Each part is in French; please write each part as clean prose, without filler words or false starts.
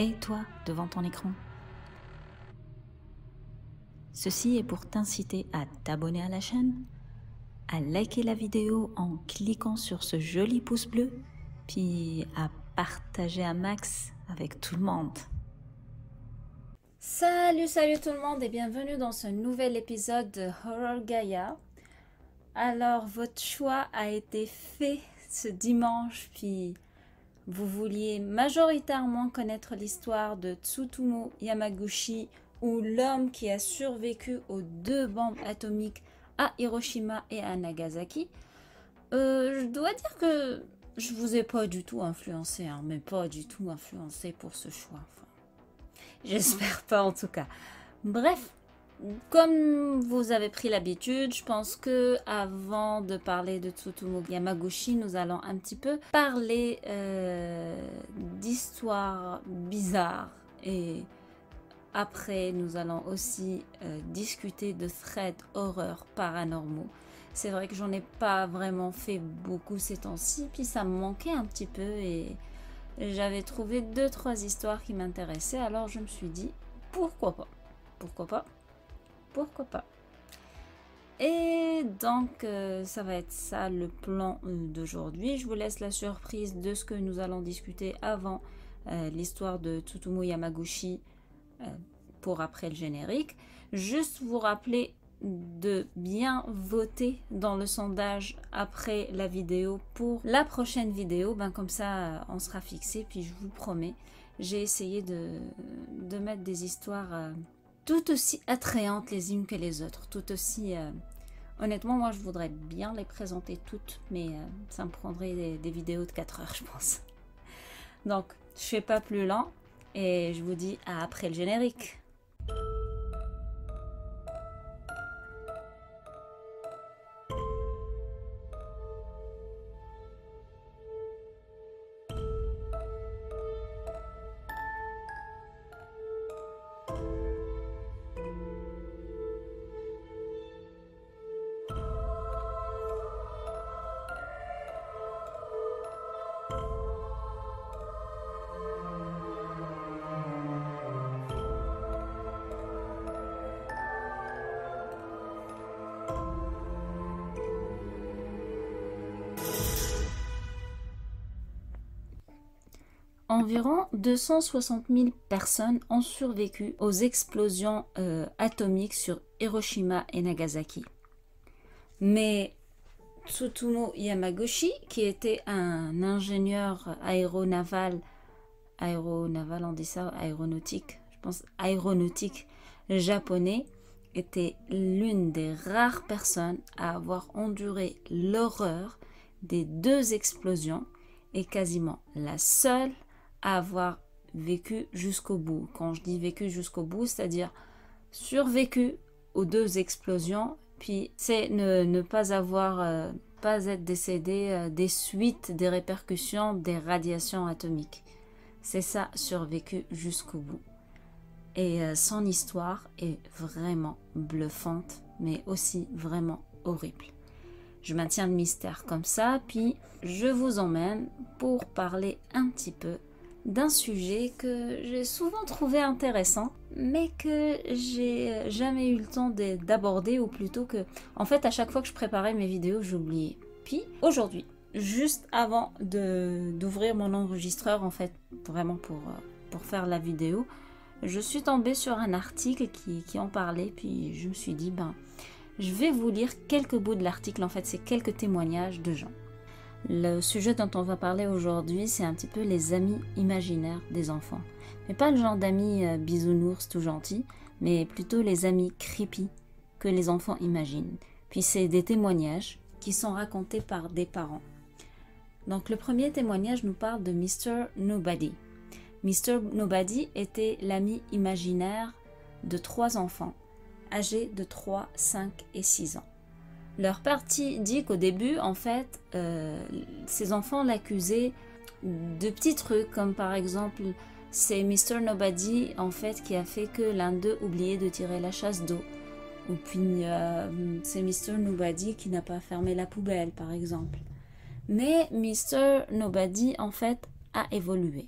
Et toi, devant ton écran. Ceci est pour t'inciter à t'abonner à la chaîne, à liker la vidéo en cliquant sur ce joli pouce bleu, puis à partager un max avec tout le monde. Salut tout le monde et bienvenue dans ce nouvel épisode de Horror Gaia. Alors votre choix a été fait ce dimanche, puis vous vouliez majoritairement connaître l'histoire de Tsutomu Yamaguchi, ou l'homme qui a survécu aux 2 bombes atomiques à Hiroshima et à Nagasaki. Je dois dire que je vous ai pas du tout influencé, mais pas du tout influencé pour ce choix. J'espère pas en tout cas. Bref, comme vous avez pris l'habitude, je pense que avant de parler de Tsutomu Yamaguchi, nous allons un petit peu parler d'histoires bizarres. Et après, nous allons aussi discuter de threads horreurs paranormaux. C'est vrai que j'en ai pas vraiment fait beaucoup ces temps-ci, puis ça me manquait un petit peu et j'avais trouvé 2-3 histoires qui m'intéressaient, alors je me suis dit, pourquoi pas? Pourquoi pas? Pourquoi pas? Et donc, ça va être ça le plan d'aujourd'hui. Je vous laisse la surprise de ce que nous allons discuter avant l'histoire de Tsutomu Yamaguchi pour après le générique. Juste vous rappeler de bien voter dans le sondage après la vidéo pour la prochaine vidéo, comme ça on sera fixé, puis je vous promets, j'ai essayé de mettre des histoires tout aussi attrayantes les unes que les autres, tout aussi honnêtement moi je voudrais bien les présenter toutes, mais ça me prendrait des vidéos de 4 heures je pense. Donc je fais pas plus lent et je vous dis à après le générique. Environ 260 000 personnes ont survécu aux explosions atomiques sur Hiroshima et Nagasaki. Mais Tsutomu Yamaguchi, qui était un ingénieur aéronaval on dit ça, aéronautique, je pense aéronautique japonais, était l'une des rares personnes à avoir enduré l'horreur des 2 explosions et quasiment la seule à avoir vécu jusqu'au bout. Quand je dis vécu jusqu'au bout, c'est-à-dire survécu aux 2 explosions, puis c'est ne pas avoir, pas être décédé des suites, des répercussions des radiations atomiques. C'est ça, survécu jusqu'au bout. Et son histoire est vraiment bluffante, mais aussi vraiment horrible. Je maintiens le mystère comme ça, puis je vous emmène pour parler un petit peu d'un sujet que j'ai souvent trouvé intéressant, mais que j'ai jamais eu le temps d'aborder, ou plutôt que, en fait, à chaque fois que je préparais mes vidéos, j'oubliais. Puis aujourd'hui, juste avant d'ouvrir mon enregistreur, en fait, vraiment pour faire la vidéo, je suis tombée sur un article qui en parlait, puis je me suis dit, je vais vous lire quelques bouts de l'article. En fait, c'est quelques témoignages de gens. Le sujet dont on va parler aujourd'hui, c'est un petit peu les amis imaginaires des enfants. Mais pas le genre d'amis bisounours tout gentils, mais plutôt les amis creepy que les enfants imaginent. Puis c'est des témoignages qui sont racontés par des parents. Donc le premier témoignage nous parle de Mr. Nobody. Mr. Nobody était l'ami imaginaire de 3 enfants, âgés de 3, 5 et 6 ans. Leur partie dit qu'au début, en fait, ces enfants l'accusaient de petits trucs, comme par exemple, c'est Mr. Nobody, en fait, qui a fait que l'un d'eux oubliait de tirer la chasse d'eau. Ou puis, c'est Mr. Nobody qui n'a pas fermé la poubelle, par exemple. Mais Mr. Nobody, en fait, a évolué.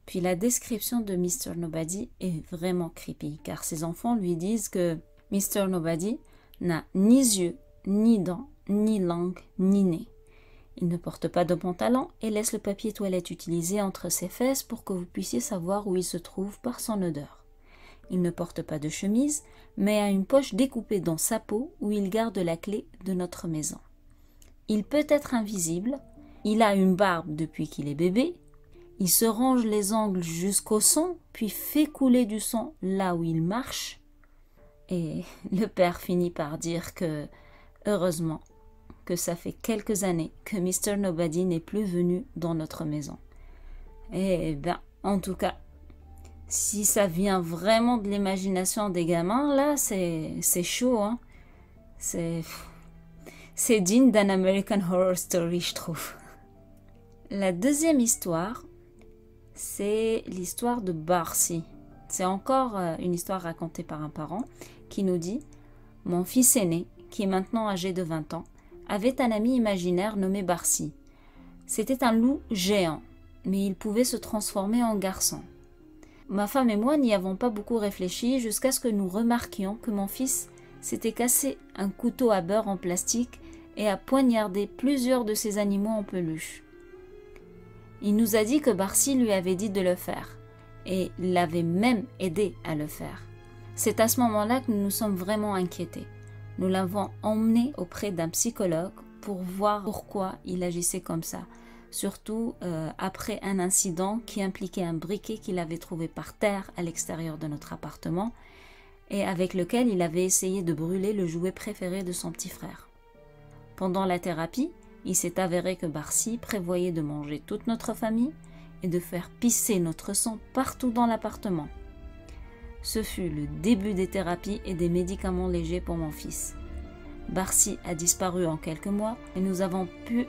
Puis la description de Mr. Nobody est vraiment creepy, car ses enfants lui disent que Mr. Nobody n'a ni yeux, ni dents, ni langue, ni nez. Il ne porte pas de pantalon et laisse le papier toilette utilisé entre ses fesses pour que vous puissiez savoir où il se trouve par son odeur. Il ne porte pas de chemise, mais a une poche découpée dans sa peau où il garde la clé de notre maison. Il peut être invisible, il a une barbe depuis qu'il est bébé, il se range les ongles jusqu'au sang, puis fait couler du sang là où il marche. Et le père finit par dire que, heureusement, que ça fait quelques années que Mr. Nobody n'est plus venu dans notre maison. Eh bien, en tout cas, si ça vient vraiment de l'imagination des gamins, là, c'est chaud, hein. C'est digne d'un American Horror Story, je trouve. La deuxième histoire, c'est l'histoire de Barcy. C'est encore une histoire racontée par un parent qui nous dit « Mon fils aîné, qui est maintenant âgé de 20 ans, avait un ami imaginaire nommé Barcy. C'était un loup géant, mais il pouvait se transformer en garçon. Ma femme et moi n'y avons pas beaucoup réfléchi jusqu'à ce que nous remarquions que mon fils s'était cassé un couteau à beurre en plastique et a poignardé plusieurs de ces animaux en peluche. Il nous a dit que Barcy lui avait dit de le faire, et l'avait même aidé à le faire. C'est à ce moment-là que nous nous sommes vraiment inquiétés. Nous l'avons emmené auprès d'un psychologue pour voir pourquoi il agissait comme ça, surtout après un incident qui impliquait un briquet qu'il avait trouvé par terre à l'extérieur de notre appartement et avec lequel il avait essayé de brûler le jouet préféré de son petit frère. Pendant la thérapie, il s'est avéré que Barcy prévoyait de manger toute notre famille et de faire pisser notre sang partout dans l'appartement. Ce fut le début des thérapies et des médicaments légers pour mon fils. Barcy a disparu en quelques mois et nous avons pu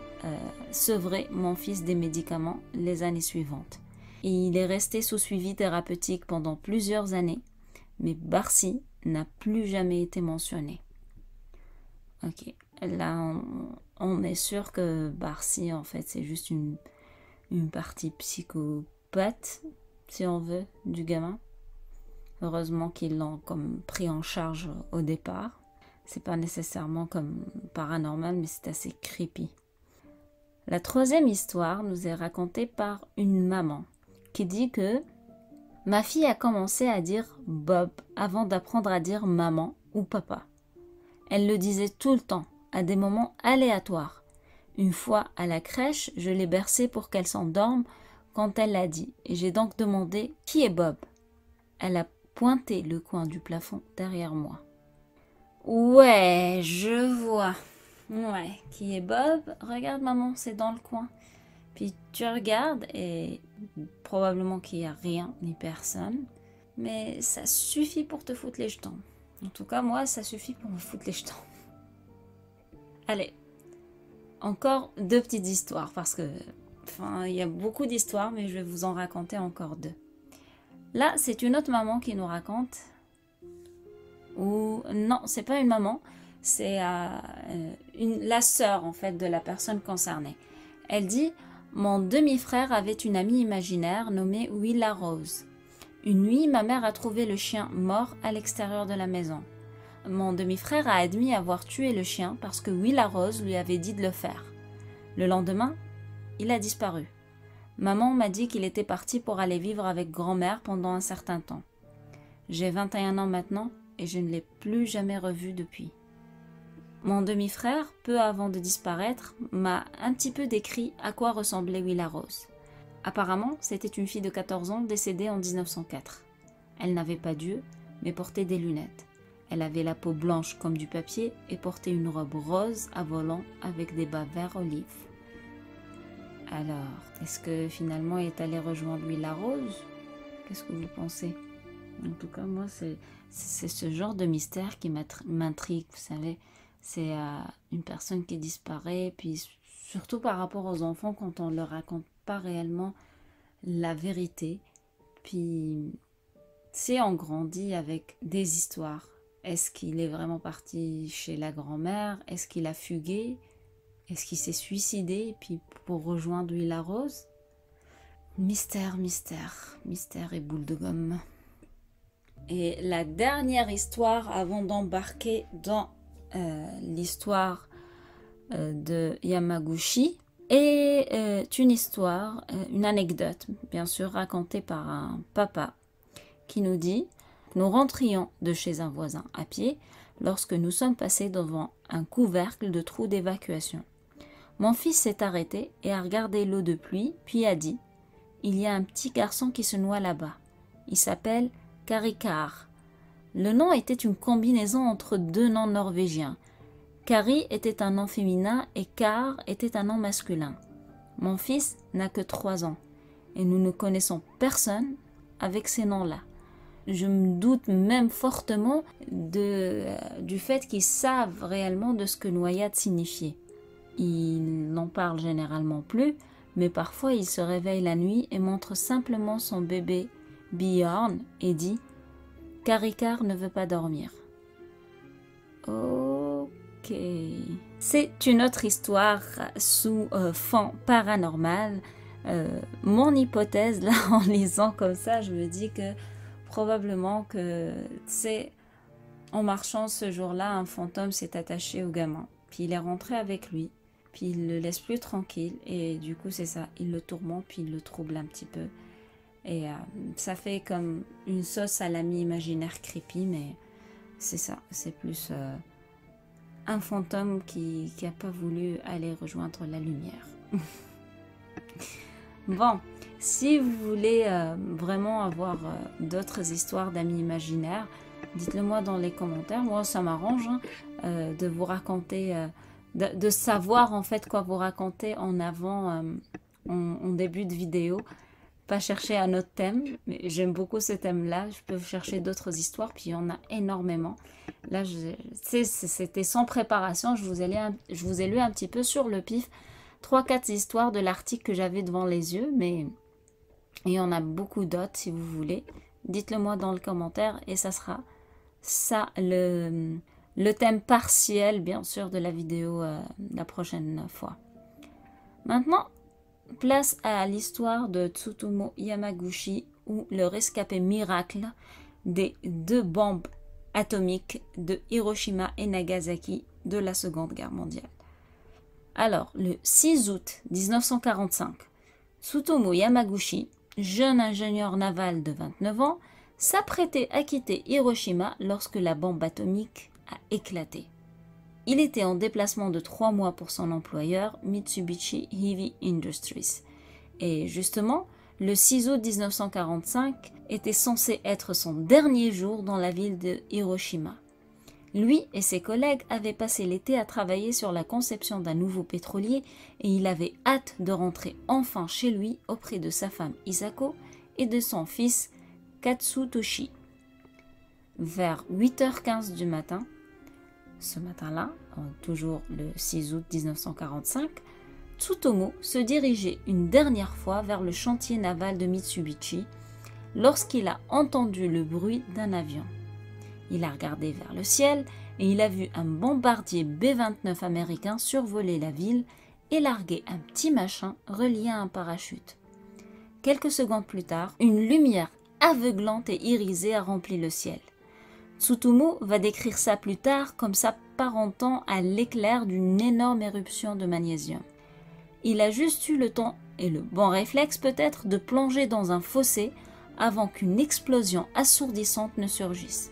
sevrer mon fils des médicaments les années suivantes. Et il est resté sous suivi thérapeutique pendant plusieurs années, mais Barcy n'a plus jamais été mentionné. Ok, là on est sûr que Barcy en fait c'est juste une partie psychopathe, si on veut, du gamin. Heureusement qu'ils l'ont comme pris en charge au départ. C'est pas nécessairement comme paranormal, mais c'est assez creepy. La troisième histoire nous est racontée par une maman qui dit que ma fille a commencé à dire Bob avant d'apprendre à dire maman ou papa. Elle le disait tout le temps, à des moments aléatoires. Une fois à la crèche, je l'ai bercée pour qu'elle s'endorme quand elle l'a dit, et j'ai donc demandé « Qui est Bob ?» Elle a pointé le coin du plafond derrière moi. Ouais, je vois. Ouais, qui est Bob? Regarde maman, c'est dans le coin. Puis tu regardes et probablement qu'il n'y a rien ni personne, mais ça suffit pour te foutre les jetons. En tout cas, moi, ça suffit pour me foutre les jetons. Allez, encore deux petites histoires parce que, il y a beaucoup d'histoires, mais je vais vous en raconter encore deux. Là, c'est une autre maman qui nous raconte. Ou non, c'est pas une maman, c'est la sœur en fait de la personne concernée. Elle dit « Mon demi-frère avait une amie imaginaire nommée Willa Rose. Une nuit, ma mère a trouvé le chien mort à l'extérieur de la maison. Mon demi-frère a admis avoir tué le chien parce que Willa Rose lui avait dit de le faire. Le lendemain, il a disparu. Maman m'a dit qu'il était parti pour aller vivre avec grand-mère pendant un certain temps. J'ai 21 ans maintenant et je ne l'ai plus jamais revu depuis. Mon demi-frère, peu avant de disparaître, m'a un petit peu décrit à quoi ressemblait Willa Rose. Apparemment, c'était une fille de 14 ans décédée en 1904. Elle n'avait pas d'yeux, mais portait des lunettes. Elle avait la peau blanche comme du papier et portait une robe rose à volants avec des bas vert olive. Alors, est-ce que finalement elle est allée rejoindre Willa Rose? Qu'est-ce que vous pensez? En tout cas, moi, c'est ce genre de mystère qui m'intrigue, vous savez. C'est une personne qui disparaît, puis surtout par rapport aux enfants, quand on ne leur raconte pas réellement la vérité. Puis, si on grandit avec des histoires, est-ce qu'il est vraiment parti chez la grand-mère? Est-ce qu'il a fugué? Est-ce qu'il s'est suicidé puis pour rejoindre Willa Rose? Mystère, mystère, mystère et boule de gomme. Et la dernière histoire avant d'embarquer dans l'histoire de Yamaguchi est une histoire, une anecdote, bien sûr, racontée par un papa qui nous dit « Nous rentrions de chez un voisin à pied lorsque nous sommes passés devant un couvercle de trou d'évacuation. Mon fils s'est arrêté et a regardé l'eau de pluie, puis a dit « Il y a un petit garçon qui se noie là-bas. Il s'appelle Karikar. » Le nom était une combinaison entre deux noms norvégiens. Kari était un nom féminin et Kar était un nom masculin. Mon fils n'a que 3 ans et nous ne connaissons personne avec ces noms-là. Je me doute même fortement du fait qu'ils savent réellement de ce que noyade signifiait. Ils n'en parlent généralement plus, mais parfois il se réveille la nuit et montre simplement son bébé Bjorn et dit « Karikar ne veut pas dormir. » Ok. C'est une autre histoire sous fond paranormal. Mon hypothèse, là, en lisant comme ça, je me dis que probablement que c'est en marchant ce jour-là, un fantôme s'est attaché au gamin. Puis il est rentré avec lui. Puis il le laisse plus tranquille. Et du coup, c'est ça. Il le tourmente, puis il le trouble un petit peu. Et ça fait comme une sauce à l'ami imaginaire creepy, mais c'est ça. C'est plus un fantôme qui n'a pas voulu aller rejoindre la lumière. Bon, si vous voulez vraiment avoir d'autres histoires d'amis imaginaires, dites-le moi dans les commentaires. Moi, ça m'arrange de vous raconter, de savoir en fait quoi vous raconter en avant, en début de vidéo. Pas chercher un autre thème, mais j'aime beaucoup ce thème-là. Je peux chercher d'autres histoires, puis il y en a énormément. Là, c'était sans préparation. Je vous ai lu un petit peu sur le pif 3-4 histoires de l'article que j'avais devant les yeux, mais il y en a beaucoup d'autres si vous voulez. Dites-le moi dans le commentaire et ça sera ça le thème partiel, bien sûr, de la vidéo la prochaine fois. Maintenant, place à l'histoire de Tsutomu Yamaguchi ou le rescapé miracle des 2 bombes atomiques de Hiroshima et Nagasaki de la Seconde Guerre mondiale. Alors, le 6 août 1945, Tsutomu Yamaguchi, jeune ingénieur naval de 29 ans, s'apprêtait à quitter Hiroshima lorsque la bombe atomique a éclaté. Il était en déplacement de 3 mois pour son employeur, Mitsubishi Heavy Industries. Et justement, le 6 août 1945 était censé être son dernier jour dans la ville de Hiroshima. Lui et ses collègues avaient passé l'été à travailler sur la conception d'un nouveau pétrolier et il avait hâte de rentrer enfin chez lui auprès de sa femme Isako et de son fils Katsutoshi. Vers 8h15 du matin, ce matin-là, toujours le 6 août 1945, Tsutomu se dirigeait une dernière fois vers le chantier naval de Mitsubishi lorsqu'il a entendu le bruit d'un avion. Il a regardé vers le ciel et il a vu un bombardier B-29 américain survoler la ville et larguer un petit machin relié à un parachute. Quelques secondes plus tard, une lumière aveuglante et irisée a rempli le ciel. Tsutomu va décrire ça plus tard comme s'apparentant à l'éclair d'une énorme éruption de magnésium. Il a juste eu le temps, et le bon réflexe peut-être, de plonger dans un fossé avant qu'une explosion assourdissante ne surgisse.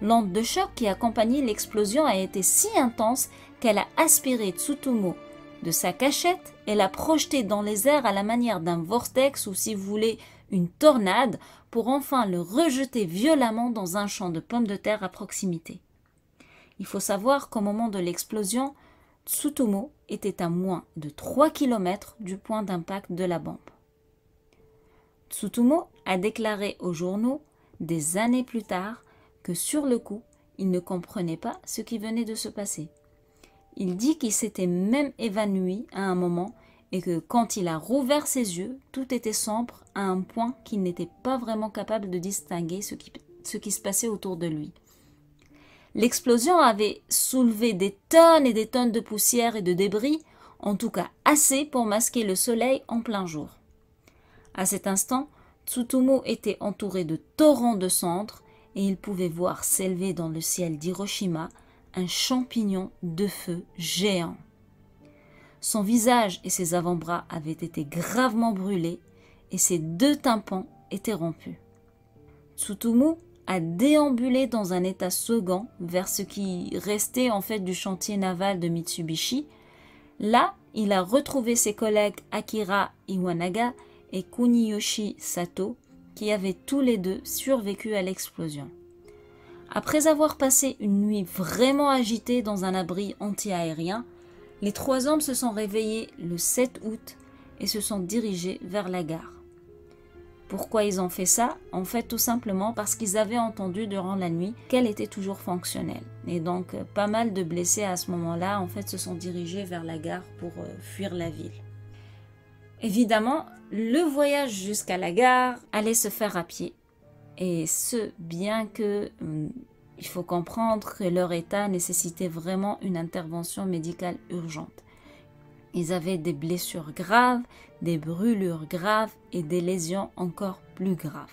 L'onde de choc qui accompagnait l'explosion a été si intense qu'elle a aspiré Tsutomu de sa cachette et l'a projeté dans les airs à la manière d'un vortex ou, si vous voulez, une tornade pour enfin le rejeter violemment dans un champ de pommes de terre à proximité. Il faut savoir qu'au moment de l'explosion, Tsutomu était à moins de 3 km du point d'impact de la bombe. Tsutomu a déclaré aux journaux des années plus tard que sur le coup, il ne comprenait pas ce qui venait de se passer. Il dit qu'il s'était même évanoui à un moment et que quand il a rouvert ses yeux, tout était sombre à un point qu'il n'était pas vraiment capable de distinguer ce qui se passait autour de lui. L'explosion avait soulevé des tonnes et des tonnes de poussière et de débris, en tout cas assez pour masquer le soleil en plein jour. À cet instant, Tsutomu était entouré de torrents de cendres et il pouvait voir s'élever dans le ciel d'Hiroshima un champignon de feu géant. Son visage et ses avant-bras avaient été gravement brûlés et ses 2 tympans étaient rompus. Tsutomu a déambulé dans un état second vers ce qui restait en fait du chantier naval de Mitsubishi. Là, il a retrouvé ses collègues Akira Iwanaga et Kuniyoshi Sato, qui avaient tous les deux survécu à l'explosion. Après avoir passé une nuit vraiment agitée dans un abri anti-aérien, les 3 hommes se sont réveillés le 7 août et se sont dirigés vers la gare. Pourquoi ils ont fait ça? En fait, tout simplement parce qu'ils avaient entendu durant la nuit qu'elle était toujours fonctionnelle. Et donc, pas mal de blessés à ce moment-là, en fait, se sont dirigés vers la gare pour fuir la ville. Évidemment, le voyage jusqu'à la gare allait se faire à pied. Et ce, bien que il faut comprendre que leur état nécessitait vraiment une intervention médicale urgente. Ils avaient des blessures graves, des brûlures graves et des lésions encore plus graves.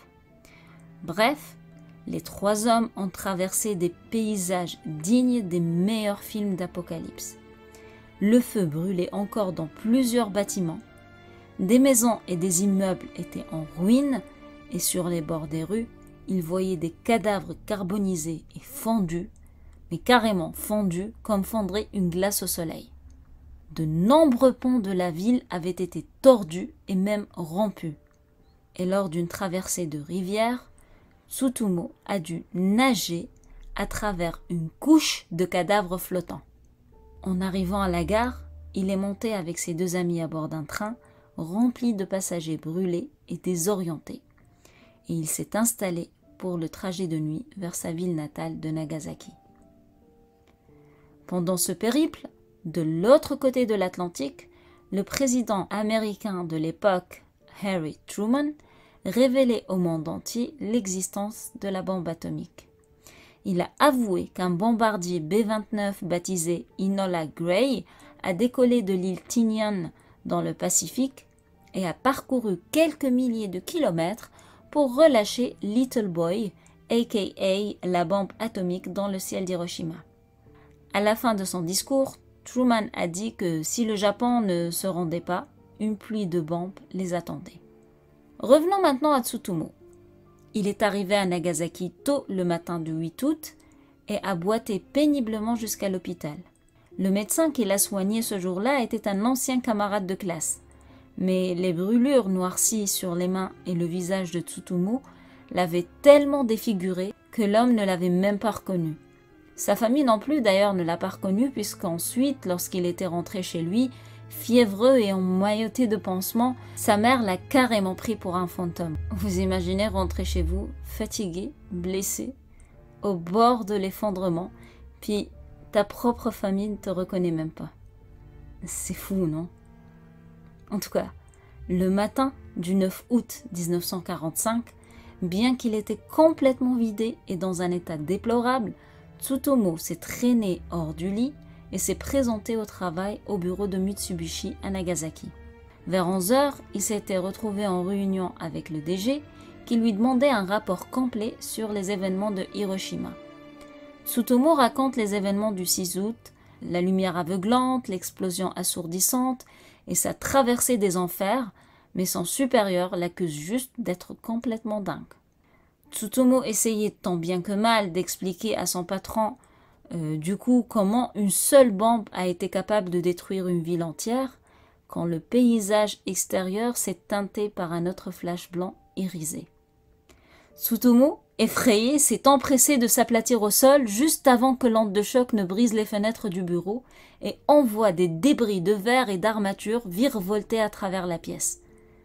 Bref, les 3 hommes ont traversé des paysages dignes des meilleurs films d'apocalypse. Le feu brûlait encore dans plusieurs bâtiments. Des maisons et des immeubles étaient en ruine et sur les bords des rues, ils voyaient des cadavres carbonisés et fondus, mais carrément fondus comme fondrait une glace au soleil. De nombreux ponts de la ville avaient été tordus et même rompus. Et lors d'une traversée de rivière, Tsutomu a dû nager à travers une couche de cadavres flottants. En arrivant à la gare, il est monté avec ses 2 amis à bord d'un train rempli de passagers brûlés et désorientés. Et il s'est installé pour le trajet de nuit vers sa ville natale de Nagasaki. Pendant ce périple, de l'autre côté de l'Atlantique, le président américain de l'époque, Harry Truman, révélait au monde entier l'existence de la bombe atomique. Il a avoué qu'un bombardier B-29 baptisé Enola Gray a décollé de l'île Tinian dans le Pacifique et a parcouru quelques milliers de kilomètres pour relâcher Little Boy, aka la bombe atomique dans le ciel d'Hiroshima. À la fin de son discours, Truman a dit que si le Japon ne se rendait pas, une pluie de bombes les attendait. Revenons maintenant à Tsutomu. Il est arrivé à Nagasaki tôt le matin du 8 août et a boité péniblement jusqu'à l'hôpital. Le médecin qui l'a soigné ce jour-là était un ancien camarade de classe, mais les brûlures noircies sur les mains et le visage de Tsutomu l'avaient tellement défiguré que l'homme ne l'avait même pas reconnu. Sa famille non plus d'ailleurs ne l'a pas reconnu puisqu'ensuite, lorsqu'il était rentré chez lui, fiévreux et emmailloté de pansements, sa mère l'a carrément pris pour un fantôme. Vous imaginez rentrer chez vous, fatigué, blessé, au bord de l'effondrement, puis ta propre famille ne te reconnaît même pas. C'est fou, non? En tout cas, le matin du 9 août 1945, bien qu'il était complètement vidé et dans un état déplorable, Tsutomu s'est traîné hors du lit et s'est présenté au travail au bureau de Mitsubishi à Nagasaki. Vers 11 h, il s'était retrouvé en réunion avec le DG qui lui demandait un rapport complet sur les événements de Hiroshima. Tsutomu raconte les événements du 6 août, la lumière aveuglante, l'explosion assourdissante et sa traversée des enfers, mais son supérieur l'accuse juste d'être complètement dingue. Tsutomu essayait tant bien que mal d'expliquer à son patron du coup comment une seule bombe a été capable de détruire une ville entière quand le paysage extérieur s'est teinté par un autre flash blanc irisé. Tsutomu, effrayé, s'est empressé de s'aplatir au sol juste avant que l'onde de choc ne brise les fenêtres du bureau et envoie des débris de verre et d'armature virevolter à travers la pièce.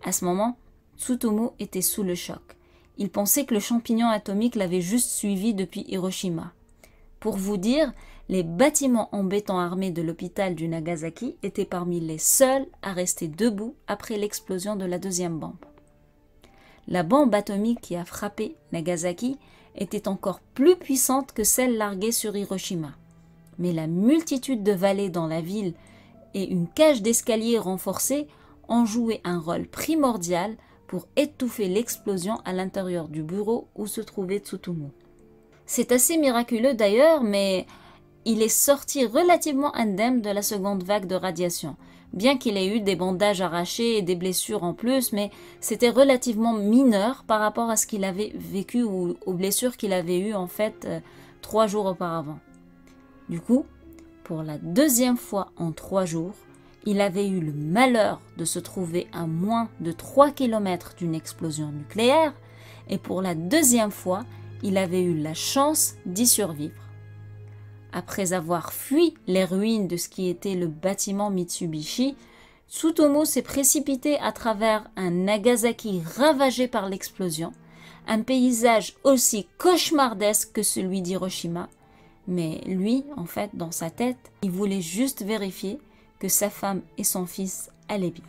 À ce moment, Tsutomu était sous le choc. Il pensait que le champignon atomique l'avait juste suivi depuis Hiroshima. Pour vous dire, les bâtiments en béton armé de l'hôpital du Nagasaki étaient parmi les seuls à rester debout après l'explosion de la 2e bombe. La bombe atomique qui a frappé Nagasaki était encore plus puissante que celle larguée sur Hiroshima. Mais la multitude de vallées dans la ville et une cage d'escalier renforcée ont joué un rôle primordial pour étouffer l'explosion à l'intérieur du bureau où se trouvait Tsutomu. C'est assez miraculeux d'ailleurs, mais il est sorti relativement indemne de la seconde vague de radiation, bien qu'il ait eu des bandages arrachés et des blessures en plus, mais c'était relativement mineur par rapport à ce qu'il avait vécu ou aux blessures qu'il avait eues en fait 3 jours auparavant. Du coup, pour la deuxième fois en 3 jours, il avait eu le malheur de se trouver à moins de 3 km d'une explosion nucléaire, et pour la deuxième fois, il avait eu la chance d'y survivre. Après avoir fui les ruines de ce qui était le bâtiment Mitsubishi, Tsutomu s'est précipité à travers un Nagasaki ravagé par l'explosion, un paysage aussi cauchemardesque que celui d'Hiroshima, mais lui, en fait, dans sa tête, il voulait juste vérifier que sa femme et son fils allaient bien.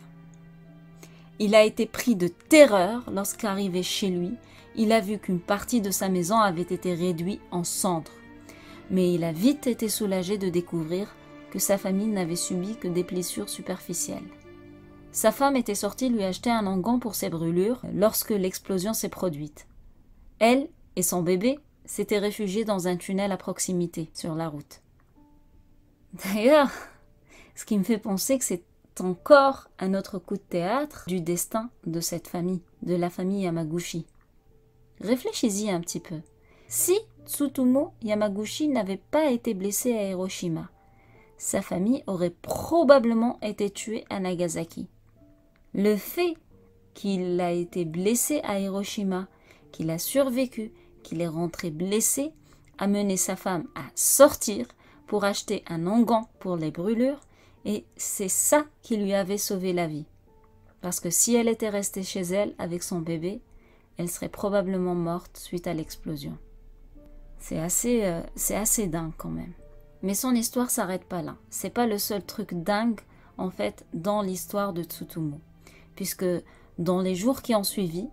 Il a été pris de terreur lorsqu'arrivé chez lui, il a vu qu'une partie de sa maison avait été réduite en cendres. Mais il a vite été soulagé de découvrir que sa famille n'avait subi que des blessures superficielles. Sa femme était sortie lui acheter un onguent pour ses brûlures lorsque l'explosion s'est produite. Elle et son bébé s'étaient réfugiés dans un tunnel à proximité, sur la route. D'ailleurs, ce qui me fait penser que c'est encore un autre coup de théâtre du destin de cette famille, de la famille Yamaguchi. Réfléchis-y un petit peu. Si Tsutomu Yamaguchi n'avait pas été blessé à Hiroshima, sa famille aurait probablement été tuée à Nagasaki. Le fait qu'il a été blessé à Hiroshima, qu'il a survécu, qu'il est rentré blessé, a mené sa femme à sortir pour acheter un onguent pour les brûlures, et c'est ça qui lui avait sauvé la vie. Parce que si elle était restée chez elle avec son bébé, elle serait probablement morte suite à l'explosion. C'est assez dingue quand même. Mais son histoire s'arrête pas là. C'est pas le seul truc dingue, en fait, dans l'histoire de Tsutomu. Puisque dans les jours qui ont suivi,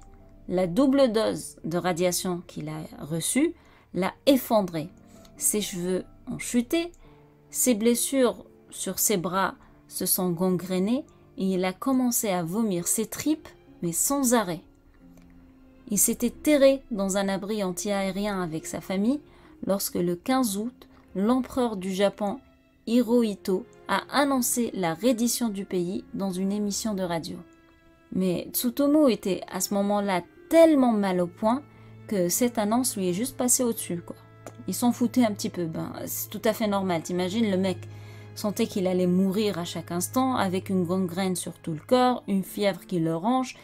la double dose de radiation qu'il a reçue l'a effondré. Ses cheveux ont chuté, ses blessures sur ses bras se sont gangrénées et il a commencé à vomir ses tripes, mais sans arrêt. Il s'était terré dans un abri anti-aérien avec sa famille lorsque le 15 août, l'empereur du Japon, Hirohito, a annoncé la reddition du pays dans une émission de radio. Mais Tsutomu était à ce moment-là tellement mal au point que cette annonce lui est juste passée au-dessus, quoi. Il s'en foutait un petit peu, c'est tout à fait normal. T'imagines, le mec sentait qu'il allait mourir à chaque instant avec une gangrène sur tout le corps, une fièvre qui le ronge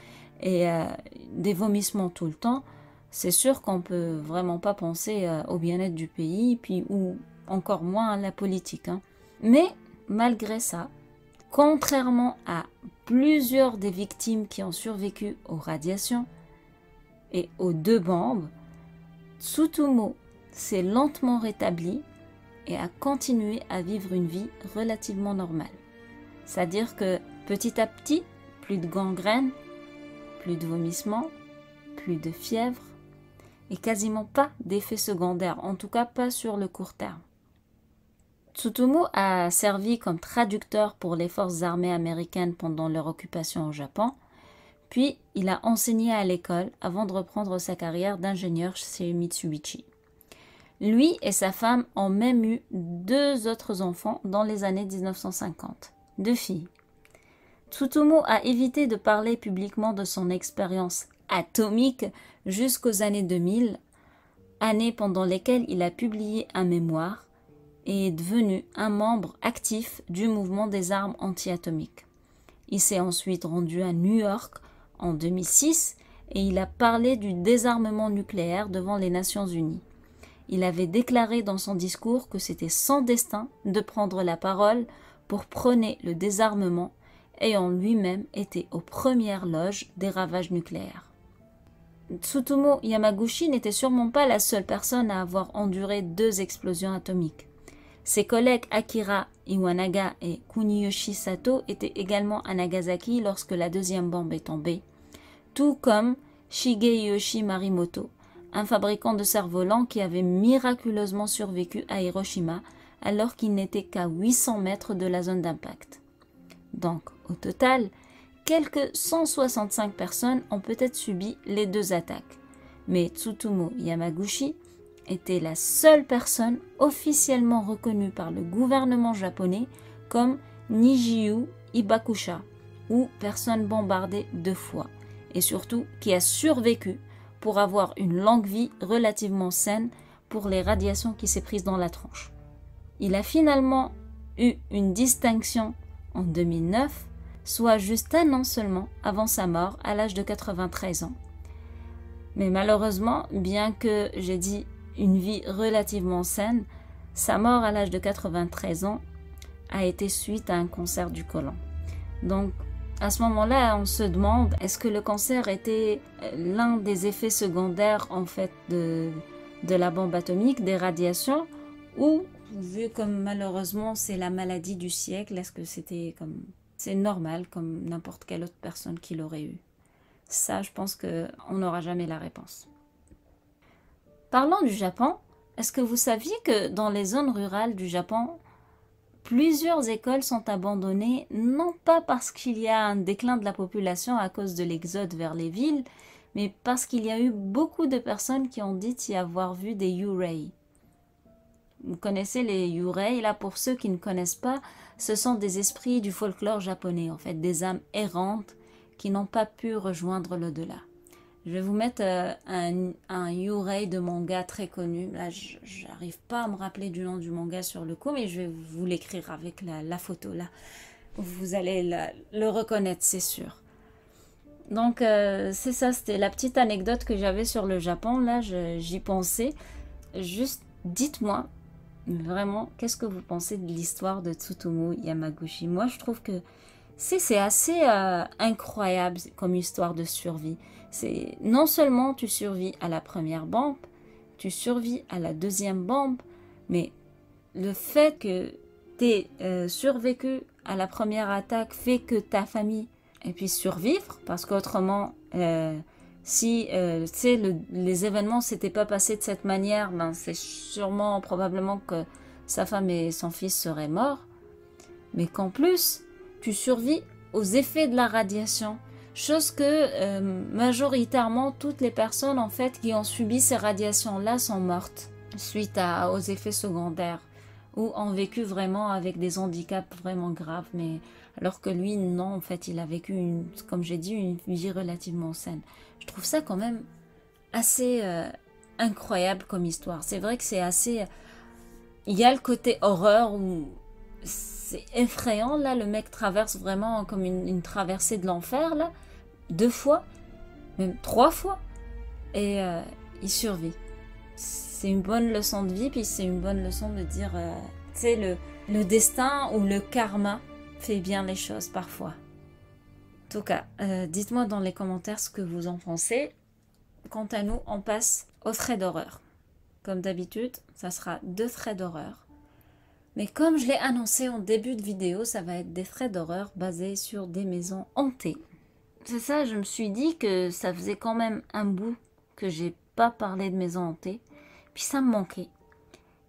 et des vomissements tout le temps. C'est sûr qu'on peut vraiment pas penser au bien-être du pays, puis ou encore moins à la politique. Mais malgré ça, contrairement à plusieurs des victimes qui ont survécu aux radiations et aux 2 bombes, Tsutomu s'est lentement rétabli et a continué à vivre une vie relativement normale. C'est-à-dire que petit à petit, plus de gangrène, plus de vomissements, plus de fièvre et quasiment pas d'effets secondaires, en tout cas pas sur le court terme. Tsutomu a servi comme traducteur pour les forces armées américaines pendant leur occupation au Japon, puis il a enseigné à l'école avant de reprendre sa carrière d'ingénieur chez Mitsubishi. Lui et sa femme ont même eu 2 autres enfants dans les années 1950, 2 filles. Tsutomu a évité de parler publiquement de son expérience atomique jusqu'aux années 2000, années pendant lesquelles il a publié un mémoire et est devenu un membre actif du mouvement des armes anti-atomiques. Il s'est ensuite rendu à New York en 2006 et il a parlé du désarmement nucléaire devant les Nations Unies. Il avait déclaré dans son discours que c'était son destin de prendre la parole pour prôner le désarmement, ayant lui-même été aux premières loges des ravages nucléaires. Tsutomu Yamaguchi n'était sûrement pas la seule personne à avoir enduré 2 explosions atomiques. Ses collègues Akira Iwanaga et Kuniyoshi Sato étaient également à Nagasaki lorsque la 2e bombe est tombée, tout comme Shigeyoshi Marimoto, un fabricant de cerfs-volants qui avait miraculeusement survécu à Hiroshima alors qu'il n'était qu'à 800 mètres de la zone d'impact. Donc, au total, quelques 165 personnes ont peut-être subi les deux attaques. Mais Tsutomu Yamaguchi était la seule personne officiellement reconnue par le gouvernement japonais comme Nijiu Ibakusha, ou personne bombardée 2 fois, et surtout qui a survécu pour avoir une longue vie relativement saine pour les radiations qui s'est prises dans la tronche. Il a finalement eu une distinction en 2009, soit juste un an seulement avant sa mort à l'âge de 93 ans. Mais malheureusement, bien que j'ai dit une vie relativement saine, sa mort à l'âge de 93 ans a été suite à un cancer du côlon. Donc, à ce moment-là, on se demande, est-ce que le cancer était l'un des effets secondaires, en fait, de la bombe atomique, des radiations, ou, vu comme malheureusement c'est la maladie du siècle, est-ce que c'est normal, comme n'importe quelle autre personne qui l'aurait eu? Ça, je pense qu'on n'aura jamais la réponse. Parlant du Japon, est-ce que vous saviez que dans les zones rurales du Japon, plusieurs écoles sont abandonnées, non pas parce qu'il y a un déclin de la population à cause de l'exode vers les villes, mais parce qu'il y a eu beaucoup de personnes qui ont dit y avoir vu des Yurei. Vous connaissez les Yurei, là pour ceux qui ne connaissent pas, ce sont des esprits du folklore japonais, en fait, des âmes errantes qui n'ont pas pu rejoindre l'au-delà. Je vais vous mettre un Yurei de manga très connu. Là, j'arrive pas à me rappeler du nom du manga sur le coup, mais je vais vous l'écrire avec la photo là. Vous allez le reconnaître, c'est sûr. Donc, c'est ça, c'était la petite anecdote que j'avais sur le Japon. Là, j'y pensais. Juste, dites-moi, vraiment, qu'est-ce que vous pensez de l'histoire de Tsutomu Yamaguchi? Moi, je trouve que c'est assez incroyable comme histoire de survie. Non seulement tu survis à la première bombe, tu survis à la deuxième bombe, mais le fait que tu aies survécu à la première attaque fait que ta famille puisse survivre, parce qu'autrement, si les événements ne s'étaient pas passés de cette manière, ben, c'est sûrement, probablement que sa femme et son fils seraient morts, mais qu'en plus, tu survis aux effets de la radiation. Chose que majoritairement toutes les personnes en fait qui ont subi ces radiations-là sont mortes suite aux effets secondaires ou ont vécu vraiment avec des handicaps vraiment graves. Mais alors que lui, non, en fait, il a vécu, comme j'ai dit, une vie relativement saine. Je trouve ça quand même assez incroyable comme histoire. C'est vrai que c'est assez... Il y a le côté horreur où c'est effrayant, là, le mec traverse vraiment comme une traversée de l'enfer, là, 2 fois, même 3 fois, et il survit. C'est une bonne leçon de vie, puis c'est une bonne leçon de dire, tu sais, le destin ou le karma fait bien les choses parfois. En tout cas, dites-moi dans les commentaires ce que vous en pensez. Quant à nous, on passe aux traits d'horreur. Comme d'habitude, ça sera 2 traits d'horreur. Mais comme je l'ai annoncé en début de vidéo, ça va être des traits d'horreur basés sur des maisons hantées. C'est ça, je me suis dit que ça faisait quand même un bout que j'ai pas parlé de maisons hantées, puis ça me manquait.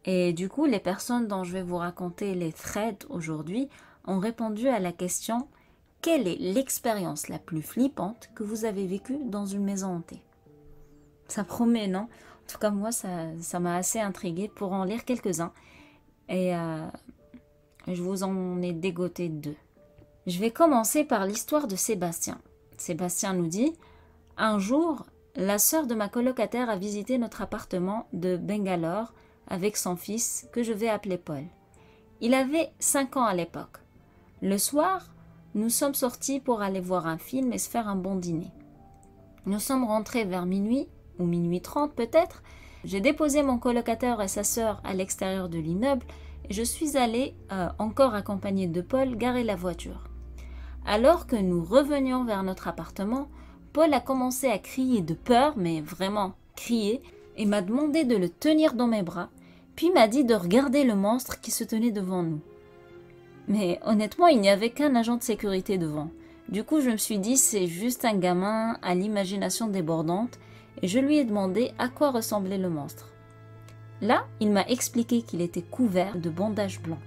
Et du coup, les personnes dont je vais vous raconter les threads aujourd'hui ont répondu à la question « Quelle est l'expérience la plus flippante que vous avez vécue dans une maison hantée ?» Ça promet, non? En tout cas, moi, ça m'a assez intriguée pour en lire quelques-uns. Et je vous en ai dégoté 2. Je vais commencer par l'histoire de Sébastien. Sébastien nous dit « Un jour, la sœur de ma colocataire a visité notre appartement de Bangalore avec son fils, que je vais appeler Paul. Il avait 5 ans à l'époque. Le soir, nous sommes sortis pour aller voir un film et se faire un bon dîner. Nous sommes rentrés vers minuit, ou minuit 30 peut-être. J'ai déposé mon colocataire et sa sœur à l'extérieur de l'immeuble et je suis allée, encore accompagnée de Paul, garer la voiture. Alors que nous revenions vers notre appartement, Paul a commencé à crier de peur, mais vraiment crier, et m'a demandé de le tenir dans mes bras, puis m'a dit de regarder le monstre qui se tenait devant nous. Mais honnêtement, il n'y avait qu'un agent de sécurité devant. Du coup, je me suis dit, c'est juste un gamin à l'imagination débordante, et je lui ai demandé à quoi ressemblait le monstre. Là, il m'a expliqué qu'il était couvert de bandages blancs.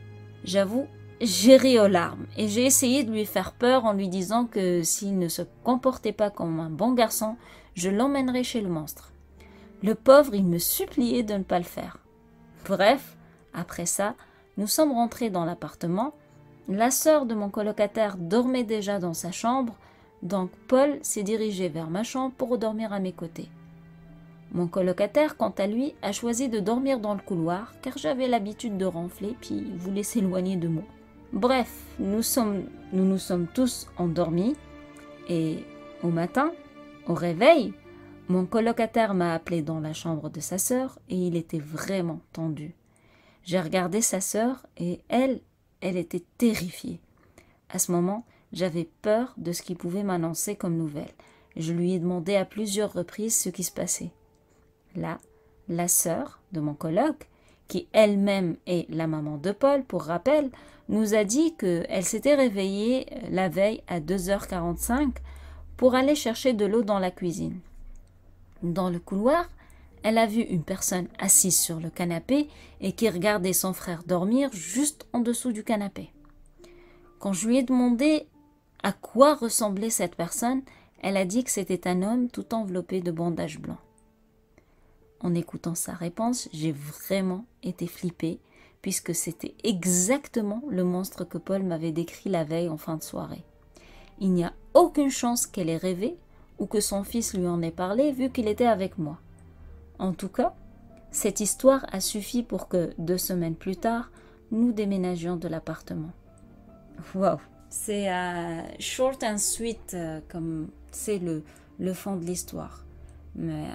J'avoue, j'ai ri aux larmes et j'ai essayé de lui faire peur en lui disant que s'il ne se comportait pas comme un bon garçon, je l'emmènerais chez le monstre. Le pauvre, il me suppliait de ne pas le faire. Bref, après ça, nous sommes rentrés dans l'appartement. La sœur de mon colocataire dormait déjà dans sa chambre, donc Paul s'est dirigé vers ma chambre pour dormir à mes côtés. Mon colocataire, quant à lui, a choisi de dormir dans le couloir car j'avais l'habitude de ronfler puis il voulait s'éloigner de moi. Bref, nous nous sommes tous endormis et au matin, au réveil, mon colocataire m'a appelé dans la chambre de sa sœur et il était vraiment tendu. J'ai regardé sa sœur et elle était terrifiée. À ce moment, j'avais peur de ce qui pouvait m'annoncer comme nouvelle. Je lui ai demandé à plusieurs reprises ce qui se passait. Là, la sœur de mon coloc, qui elle-même est la maman de Paul, pour rappel, nous a dit qu'elle s'était réveillée la veille à 2h45 pour aller chercher de l'eau dans la cuisine. Dans le couloir, elle a vu une personne assise sur le canapé et qui regardait son frère dormir juste en dessous du canapé. Quand je lui ai demandé à quoi ressemblait cette personne, elle a dit que c'était un homme tout enveloppé de bandages blancs. En écoutant sa réponse, j'ai vraiment été flippée puisque c'était exactement le monstre que Paul m'avait décrit la veille en fin de soirée. Il n'y a aucune chance qu'elle ait rêvé ou que son fils lui en ait parlé vu qu'il était avec moi. En tout cas, cette histoire a suffi pour que, 2 semaines plus tard, nous déménagions de l'appartement. Waouh! C'est short and sweet comme c'est le fond de l'histoire. Mais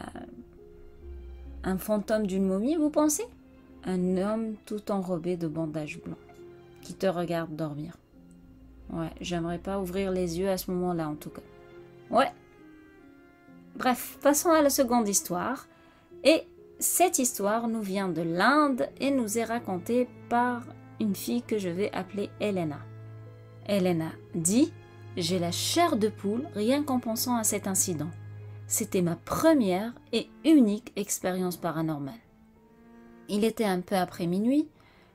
un fantôme d'une momie, vous pensez? Un homme tout enrobé de bandages blancs qui te regarde dormir. Ouais, j'aimerais pas ouvrir les yeux à ce moment-là en tout cas. Ouais. Bref, passons à la seconde histoire. Et cette histoire nous vient de l'Inde et nous est racontée par une fille que je vais appeler Elena. Elena dit « J'ai la chair de poule rien qu'en pensant à cet incident. C'était ma première et unique expérience paranormale. Il était un peu après minuit.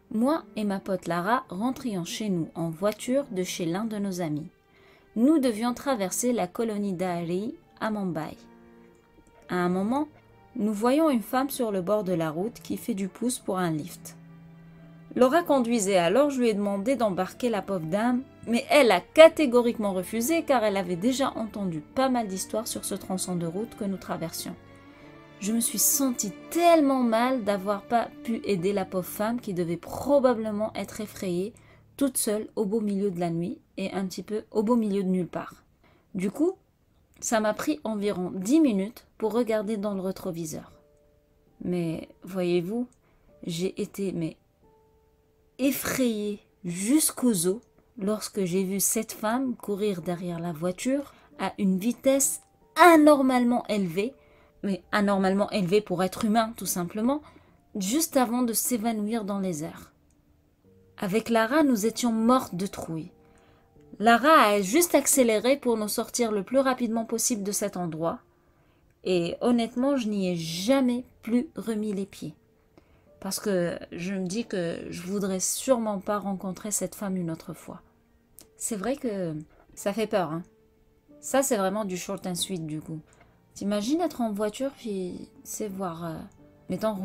Moi et ma pote Lara rentrions chez nous en voiture de chez l'un de nos amis. Nous devions traverser la colonie d'Ari à Mumbai. À un moment, nous voyons une femme sur le bord de la route qui fait du pouce pour un lift. Laura conduisait alors, je lui ai demandé d'embarquer la pauvre dame, mais elle a catégoriquement refusé car elle avait déjà entendu pas mal d'histoires sur ce tronçon de route que nous traversions. Je me suis sentie tellement mal d'avoir pas pu aider la pauvre femme qui devait probablement être effrayée, toute seule au beau milieu de la nuit et un petit peu au beau milieu de nulle part. Du coup, ça m'a pris environ 10 minutes pour regarder dans le rétroviseur. Mais voyez-vous, j'ai été effrayée jusqu'aux os lorsque j'ai vu cette femme courir derrière la voiture à une vitesse anormalement élevée, mais anormalement élevée pour être humain tout simplement, juste avant de s'évanouir dans les airs. Avec Lara, nous étions mortes de trouille. Lara a juste accéléré pour nous sortir le plus rapidement possible de cet endroit, et honnêtement, je n'y ai jamais plus remis les pieds. Parce que je me dis que je voudrais sûrement pas rencontrer cette femme une autre fois. C'est vrai que ça fait peur, hein. Ça, c'est vraiment du short and sweet, du coup. T'imagines être en voiture, puis, c'est voir, mettons,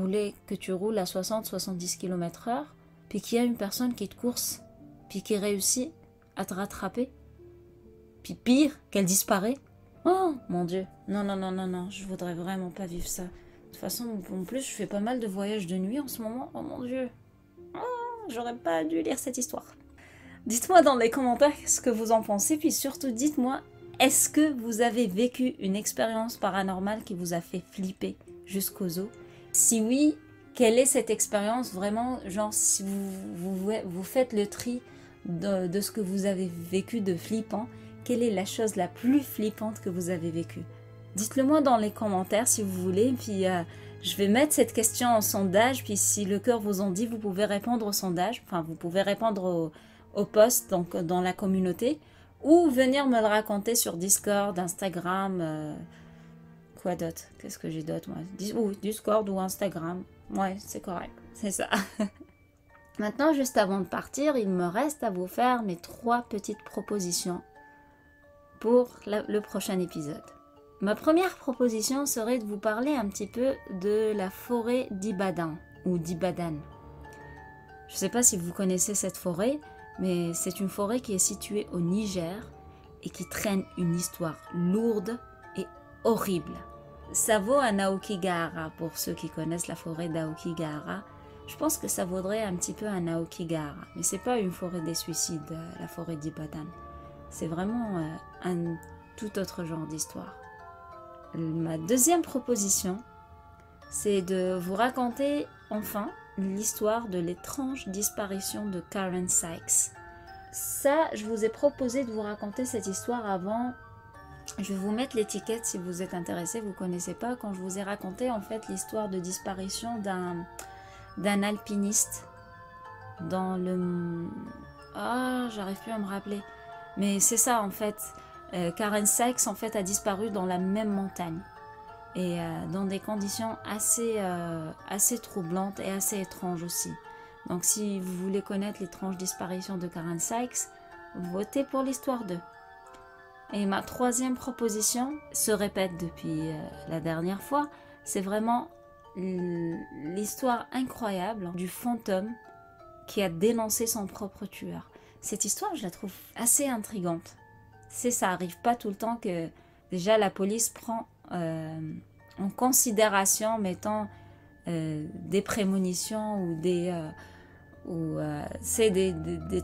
que tu roules à 60-70 km/h, puis qu'il y a une personne qui te course, puis qui réussit à te rattraper, puis pire, qu'elle disparaît. Oh, mon Dieu. Non, je voudrais vraiment pas vivre ça. De toute façon, en plus, je fais pas mal de voyages de nuit en ce moment. Oh mon Dieu. Oh, j'aurais pas dû lire cette histoire. Dites-moi dans les commentaires ce que vous en pensez, puis surtout dites-moi, est-ce que vous avez vécu une expérience paranormale qui vous a fait flipper jusqu'aux os? Si oui, quelle est cette expérience vraiment? Genre, si vous faites le tri de ce que vous avez vécu de flippant, quelle est la chose la plus flippante que vous avez vécue? Dites-le moi dans les commentaires si vous voulez, puis je vais mettre cette question en sondage, puis si le cœur vous en dit, vous pouvez répondre au sondage, enfin vous pouvez répondre au post donc, dans la communauté, ou venir me le raconter sur Discord, Instagram, quoi d'autre? Qu'est-ce que j'ai d'autre moi? Discord ou Instagram, ouais c'est correct, c'est ça. Maintenant, juste avant de partir, il me reste à vous faire mes 3 petites propositions pour le prochain épisode. Ma première proposition serait de vous parler un petit peu de la forêt d'Ibadan ou d'Ibadan. Je ne sais pas si vous connaissez cette forêt, mais c'est une forêt qui est située au Niger et qui traîne une histoire lourde et horrible. Ça vaut un Aokigahara pour ceux qui connaissent la forêt d'Aokigahara. Je pense que ça vaudrait un petit peu un Aokigahara, mais c'est pas une forêt des suicides, la forêt d'Ibadan. C'est vraiment un tout autre genre d'histoire. Ma deuxième proposition, c'est de vous raconter enfin l'histoire de l'étrange disparition de Karen Sykes. Ça, je vous ai proposé de vous raconter cette histoire avant. Je vais vous mettre l'étiquette si vous êtes intéressé, vous ne connaissez pas, quand je vous ai raconté en fait l'histoire de disparition d'un alpiniste dans le... Ah, j'arrive plus à me rappeler. Mais c'est ça en fait. Karen Sykes en fait a disparu dans la même montagne et dans des conditions assez troublantes et assez étranges aussi. Donc si vous voulez connaître l'étrange disparition de Karen Sykes, votez pour l'histoire 2. Et ma troisième proposition se répète depuis la dernière fois, c'est vraiment l'histoire incroyable du fantôme qui a dénoncé son propre tueur. Cette histoire, je la trouve assez intrigante. Ça arrive pas tout le temps que déjà la police prend en considération, mettons, des prémonitions ou des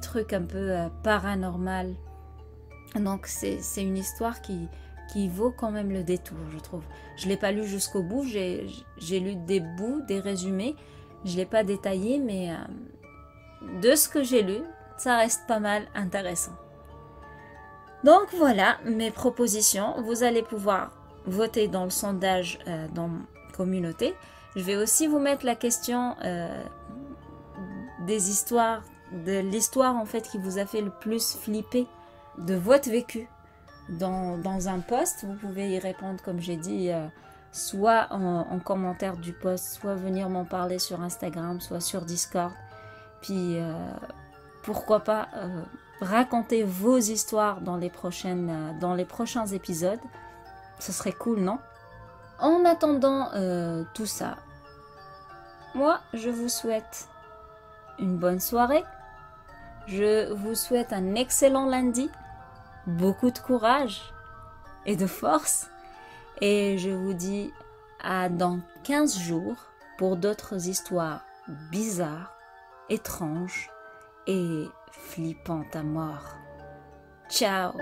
trucs un peu paranormaux. Donc c'est une histoire qui vaut quand même le détour, je trouve. Je l'ai pas lu jusqu'au bout, j'ai lu des bouts, des résumés. Je l'ai pas détaillé, mais de ce que j'ai lu, ça reste pas mal intéressant. Donc voilà mes propositions. Vous allez pouvoir voter dans le sondage dans communauté. Je vais aussi vous mettre la question des histoires, de l'histoire en fait qui vous a fait le plus flipper de votre vécu dans un post. Vous pouvez y répondre comme j'ai dit, soit en commentaire du post, soit venir m'en parler sur Instagram, soit sur Discord. Puis pourquoi pas raconter vos histoires dans les prochains épisodes. Ce serait cool, non? En attendant tout ça, moi je vous souhaite une bonne soirée. Je vous souhaite un excellent lundi, beaucoup de courage et de force. Et je vous dis à dans 15 jours pour d'autres histoires bizarres, étranges et flippantes à mort. Ciao!